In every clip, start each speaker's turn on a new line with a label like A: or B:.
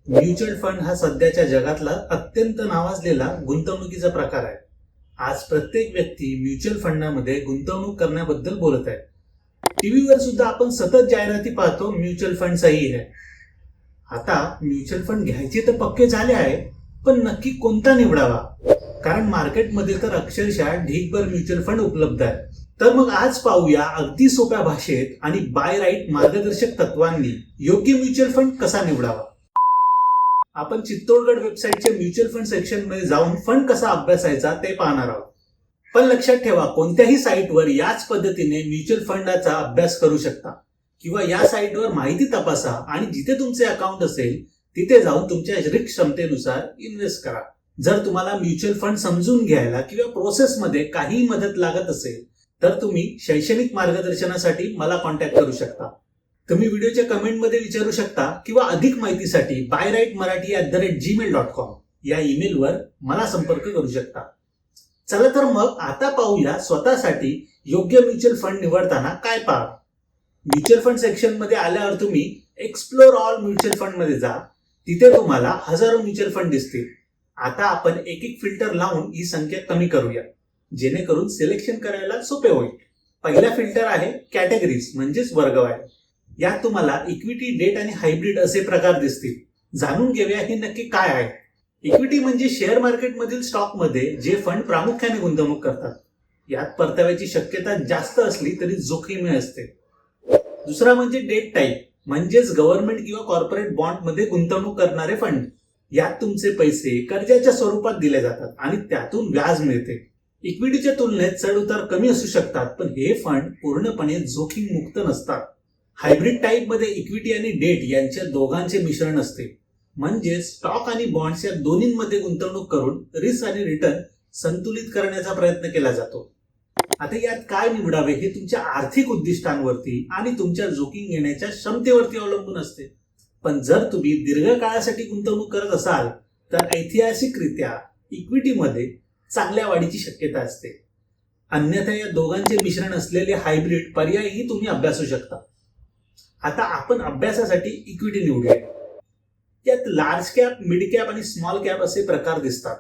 A: Mutual fund हा सध्याच्या जगातला अत्यंत नावाजलेला गुंतवणुकीचा प्रकार आहे. आज प्रत्येक व्यक्ती म्युच्युअल फंडामध्ये गुंतवणूक करण्याबद्दल बोलत आहे. टीव्हीवर सुद्धा आपण सतत जाहिराती पाहतो, म्युच्युअल फंड सही आहे. आता म्युच्युअल फंड घ्यायचे तर पक्के झाले आहे, पण नक्की कोणता निवडावा? कारण मार्केटमध्ये तर अक्षरशः ढीगभर म्युच्युअल फंड उपलब्ध आहे. तर मग आज पाहूया अगदी सोप्या भाषेत आणि बाय राईट मार्गदर्शक तत्वांनी योग्य म्युच्युअल फंड कसा निवडावा. आपण चित्तोडगड वेबसाईटच्या म्युच्युअल फंड सेक्शन मध्ये जाऊन फंड कसा अभ्यासायचा ते पाहणार आहोत. पण लक्षात ठेवा, कोणत्याही साईटवर याच पद्धतीने म्युच्युअल फंडाचा अभ्यास करू शकता किंवा या साईटवर माहिती तपासा आणि जिथे तुमचे अकाउंट असेल तिथे जाऊन तुमच्या रिस्क क्षमतेनुसार इन्व्हेस्ट करा. जर तुम्हाला म्युच्युअल फंड समजून घ्यायला किंवा प्रोसेसमध्ये काही मदत लागत असेल तर तुम्ही शैक्षणिक मार्गदर्शनासाठी मला कॉन्टॅक्ट करू शकता. तुम्ही व्हिडिओच्या कमेंटमध्ये विचारू शकता किंवा अधिक माहितीसाठी byrightmarathi@gmail.com या ईमेलवर मला संपर्क करू शकता. चला तर मग आता पाहूया स्वतःसाठी योग्य म्युच्युअल फंड निवडताना काय पहा. म्युच्युअल फंड सेक्शन मध्ये आल्यावर तुम्ही एक्सप्लोर ऑल म्युच्युअल फंड मध्ये जा. तिथे तुम्हाला हजारो म्युच्युअल फंड दिसतील. आता आपण एक एक फिल्टर लावून ही संख्या कमी करूया, जेणेकरून सिलेक्शन करायला सोपे होईल. पहिला फिल्टर आहे कॅटेगरीज म्हणजेच वर्गवारी. यात तुम्हाला इक्विटी, डेट आणि हायब्रिड असे प्रकार दिसतील. जाणून घेऊया हे नक्की काय आहे. इक्विटी म्हणजे शेअर मार्केटमधील स्टॉकमध्ये जे फंड प्रामुख्याने गुंतवणूक करतात. यात परताव्याची शक्यता जास्त असली तरी जोखीम असते. दुसरा म्हणजे डेट टाईप म्हणजेच गव्हर्नमेंट किंवा कॉर्पोरेट बॉन्ड मध्ये गुंतवणूक करणारे फंड. यात तुमचे पैसे कर्जाच्या स्वरूपात दिले जातात आणि त्यातून व्याज मिळते. इक्विटीच्या तुलनेत चढ उतार कमी असू शकतात, पण हे फंड पूर्णपणे जोखीम मुक्त नसतात. हायब्रिड टाईप मध्ये इक्विटी आणि डेट यांच्या दोघांचे मिश्रण असते. म्हणजे स्टॉक आणि बॉन्ड्स या दोन्हींमध्ये गुंतवणूक करून रिस्क आणि रिटर्न संतुलित करण्याचा प्रयत्न केला जातो. आता यात काय निवडावे हे तुमच्या आर्थिक उद्दिष्टांवरती आणि तुमच्या जोखीम घेण्याच्या क्षमतेवरती अवलंबून असते. पण जर तुम्ही दीर्घकाळासाठी गुंतवणूक करत असाल तर ऐतिहासिकरित्या इक्विटीमध्ये चांगल्या वाढीची शक्यता असते. अन्यथा या दोघांचे मिश्रण असलेले हायब्रिड पर्यायही तुम्ही अभ्यासू शकता. आता आपण अभ्यासासाठी इक्विटी निवडूया. यात लार्ज कॅप, मिड कॅप आणि स्मॉल कॅप असे प्रकार दिसतात.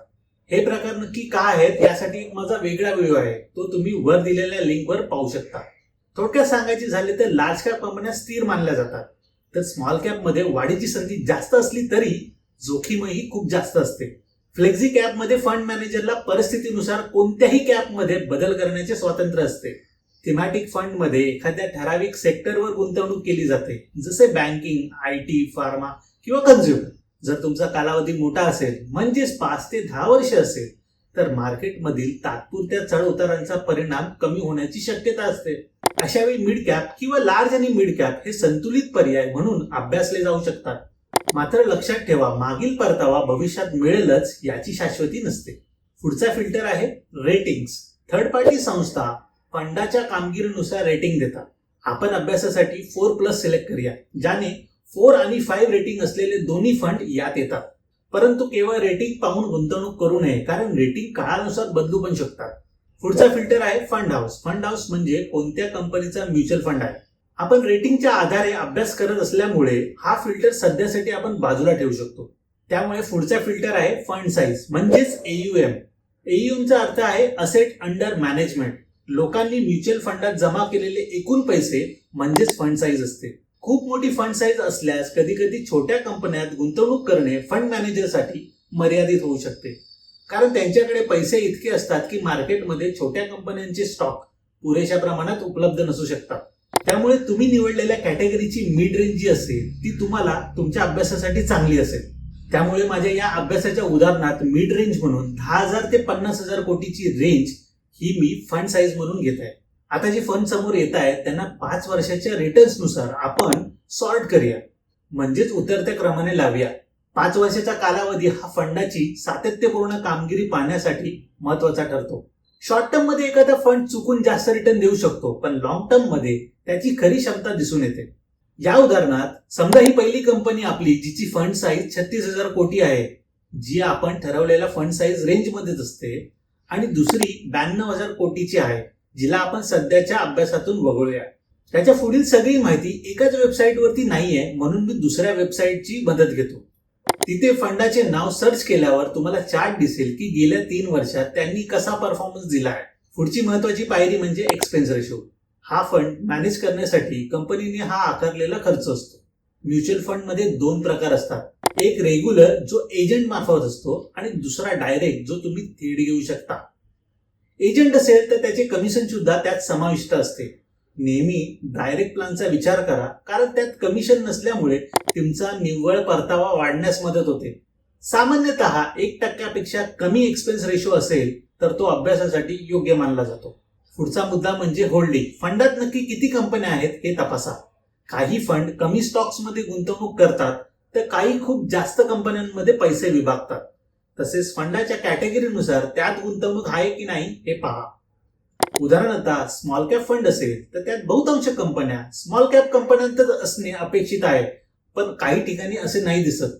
A: हे प्रकार नक्की काय आहेत यासाठी एक माझा वेगळा व्हिडिओ आहे, तो तुम्ही वर दिलेल्या लिंकवर पाहू शकता. थोडक्यात सांगायचे झाले तर लार्ज कॅप कंपन्या स्थिर मानल्या जातात, तर स्मॉल कॅप मध्ये वाढीची संधी जास्त असली तरी जोखीमही खूप जास्त असते. फ्लेक्झी कॅप मध्ये फंड मॅनेजरला परिस्थितीनुसार कोणत्याही कॅप मध्ये बदल करण्याचे स्वातंत्र्य असते. थीमॅटिक फंड मध्ये एखाद्या ठराविक सेक्टरवर गुंतवणूक केली जाते, जसे बँकिंग, IT, फार्मा किंवा कन्झ्युमर. जर तुमचा कालावधी मोठा असेल म्हणजेच 5 ते 10 वर्ष असेल तर मार्केटमधील तात्पुरत्या चढ उतारांचा परिणाम कमी होण्याची शक्यता असते. अशावेळी मिड कॅप किंवा लार्ज आणि मिड कॅप हे संतुलित पर्याय म्हणून अभ्यासले जाऊ शकतात. मात्र लक्षात ठेवा, मागील परतावा भविष्यात मिळेलच याची शाश्वती नसते. पुढचा फिल्टर आहे रेटिंग्स. थर्ड पार्टी संस्था फंडाच्या कामगिरीनुसार रेटिंग देतात. आपण अभ्यासासाठी 4+ सिलेक्ट करूया, ज्याने 4 आणि 5 रेटिंग असलेले दोन्ही फंड यात येतात. परंतु केवळ रेटिंग पाहून गुंतवणूक करू नये, कारण रेटिंग काळानुसार बदलू पण शकतात. पुढचा फिल्टर आहे फंड हाऊस. फंड हाऊस म्हणजे कोणत्या कंपनीचा म्युच्युअल फंड आहे. आपण रेटिंगच्या आधारे अभ्यास करत असल्यामुळे हा फिल्टर सध्यासाठी आपण बाजूला ठेवू शकतो. त्यामुळे पुढचा फिल्टर आहे फंड साईज म्हणजेच AUM. AUM चा अर्थ आहे असेट अंडर मॅनेजमेंट. लोकांनी म्युच्युअल फंडात जमा केलेले एकूण पैसे म्हणजेच फंड साईज असते. खूप मोठी फंड साईज असल्यास कधी कधी छोट्या कंपन्यात गुंतवणूक करणे फंड मॅनेजरसाठी मर्यादित होऊ शकते, कारण त्यांच्याकडे पैसे इतके असतात की मार्केटमध्ये छोट्या कंपन्यांचे स्टॉक पुरेशा प्रमाणात उपलब्ध नसू शकतात. त्यामुळे तुम्ही निवडलेल्या कॅटेगरीची मिड रेंज जी असेल ती तुम्हाला तुमच्या अभ्यासासाठी चांगली असेल. त्यामुळे माझ्या या अभ्यासाच्या उदाहरणात मिड रेंज म्हणून 10,000 ते 50,000 कोटीची रेंज ही मी फंड साईज म्हणून घेत आहे. आता जे फंड समोर येत आहेत त्यांना 5 वर्षाच्या रिटर्न्स नुसार आपण सॉर्ट करूया, म्हणजेच उतरत्या क्रमाने लावूया. 5 वर्षाचा कालावधी हा फंडाची सातत्यपूर्ण कामगिरी पाहण्यासाठी महत्वाचा ठरतो. शॉर्ट टर्म मध्ये एखादा फंड चुकून जास्त रिटर्न देऊ शकतो, पण लॉंग टर्म मध्ये त्याची खरी क्षमता दिसून येते. या उदाहरणात समजा ही पहिली कंपनी आपली जिची फंड साईज 36,000 कोटी आहे, जी आपण ठरवलेल्या फंड साईज रेंज मध्येच असते, आणि दुसरी 92,000 कोटीची आहे, जिला आपण सध्याच्या अभ्यासातून वगळूया. त्याच्या पुढील सगळी माहिती एकाच वेबसाईटवरती नाहीये, म्हणून मी दुसऱ्या वेबसाईटची मदत घेतो. तिथे फंडाचे नाव सर्च केल्यावर तुम्हाला चार्ट दिसेल की गेल्या 3 वर्षात त्यांनी कसा परफॉर्मन्स दिला आहे. पुढची महत्वाची पायरी म्हणजे एक्सपेन्स रेशो. हा फंड मॅनेज करण्यासाठी कंपनीने हा आकारलेला खर्च असतो. म्युच्युअल फंड मध्ये 2 प्रकार असतात. एक रेग्युलर जो एजंट मार्फत असतो आणि दुसरा डायरेक्ट जो तुम्ही थेट घेऊ शकता. एजंट असेल तर त्याचे कमिशन सुद्धा त्यात समाविष्ट असते. नेहमी डायरेक्ट प्लॅनचा विचार करा, कारण त्यात कमिशन नसल्यामुळे तुमचा निव्वळ परतावा वाढण्यास मदत होते. सामान्यतः 1% कमी एक्सपेन्स रेशो असेल तर तो अभ्यासासाठी योग्य मानला जातो. पुढचा मुद्दा म्हणजे होल्डिंग. फंडात नक्की किती कंपन्या आहेत हे तपासा. काही फंड कमी स्टॉक्समध्ये गुंतवणूक करतात तर काही खूप जास्त कंपन्यांमध्ये पैसे विभागतात. तसेच फंडाच्या कॅटेगरीनुसार त्यात गुंतवणूक आहे की नाही हे पहा. उदाहरणार्थ स्मॉल कॅप फंड असेल तर त्यात बहुतांश कंपन्या स्मॉल कॅप कंपन्यांतच असणे अपेक्षित आहे, पण काही ठिकाणी असे नाही दिसत.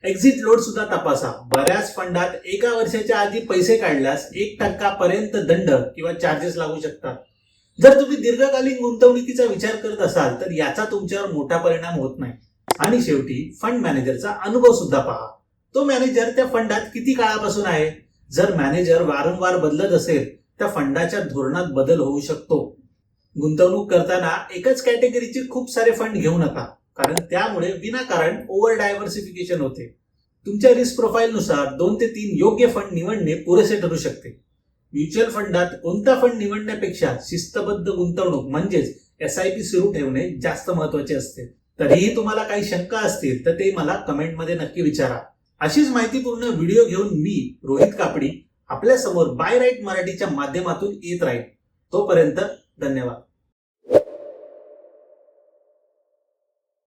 A: एक्झिट लोड सुद्धा तपासा. बऱ्याच फंडात 1 वर्षाच्या आधी पैसे काढल्यास 1% पर्यंत दंड किंवा चार्जेस लागू शकतात. जर तुम्ही दीर्घकालीन गुंतवणुकीचा विचार करत असाल तर याचा तुमच्यावर मोठा परिणाम होत नाही. आणि शेवटी फंड मॅनेजरचा अनुभव सुद्धा पहा. तो मॅनेजर त्या फंडात किती काळापासून आहे. जर मॅनेजर वारंवार बदलत असेल तर फंडाच्या धोरणात बदल होऊ शकतो. गुंतवणूक करताना एकाच कॅटेगरीचे खूप सारे फंड घेऊ नका, कारण त्यामुळे विनाकारण ओव्हर डायव्हर्सिफिकेशन होते. तुमच्या रिस्क प्रोफाईलनुसार 2 ते 3 योग्य फंड निवडणे पुरेसे ठरू शकते. म्युच्युअल फंडात कोणता फंड निवडण्यापेक्षा शिस्तबद्ध गुंतवणूक म्हणजेच SIP सुरू ठेवणे जास्त महत्वाचे असते. तरीही तुम्हाला काही शंका असतील तर ते मला कमेंटमध्ये नक्की विचारा. अशीच माहितीपूर्ण व्हिडिओ घेऊन मी रोहित कापडी आपल्या समोर बाय राईट मराठीच्या माध्यमातून येत राहील. तोपर्यंत धन्यवाद.